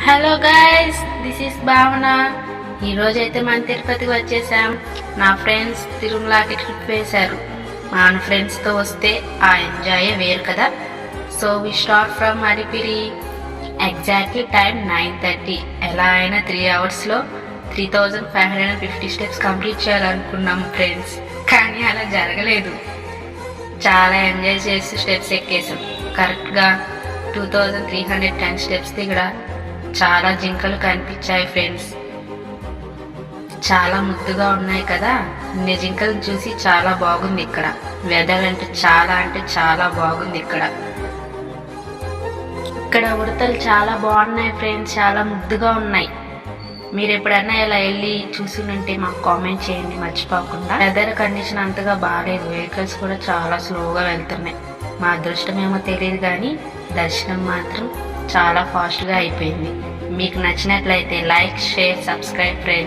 Hello guys, this is భావన. ఈరోజైతే మన తిరుపతికి వచ్చేసాం. నా ఫ్రెండ్స్ తిరుమలకి ట్రిప్ వేశారు. మన ఫ్రెండ్స్తో వస్తే ఆ ఎంజాయే వేరు కదా. So we start from Alipiri. Exactly time 9:30. ఎలా అయినా 3 అవర్స్లో 3550 స్టెప్స్ కంప్లీట్ చేయాలనుకున్నాం ఫ్రెండ్స్. కానీ అలా జరగలేదు. చాలా ఎంజాయ్ చేసి స్టెప్స్ ఎక్కేసాం. కరెక్ట్గా 2310 స్టెప్స్ దిగడ చాలా జింకలు కనిపించాయి ఫ్రెండ్స్. చాలా ముద్దుగా ఉన్నాయి కదా. ఇన్ని జింకలను చూసి చాలా బాగుంది ఇక్కడ. వెదర్ అంటే చాలా బాగుంది ఇక్కడ. ఇక్కడ ఉడతలు చాలా బాగున్నాయి ఫ్రెండ్స్, చాలా ముద్దుగా ఉన్నాయి. మీరు ఎప్పుడైనా ఇలా వెళ్ళి చూసుంటే మాకు కామెంట్ చేయండి మర్చిపోకుండా. వెదర్ కండిషన్ అంతగా బాగాలేదు, వెహికల్స్ కూడా చాలా స్లోగా వెళ్తున్నాయి. మా అదృష్టమేమో తెలియదు కానీ దర్శనం మాత్రం చాలా ఫాస్ట్గా అయిపోయింది. మీకు నచ్చినట్లయితే లైక్, షేర్, సబ్స్క్రైబ్ ఫ్రెండ్స్.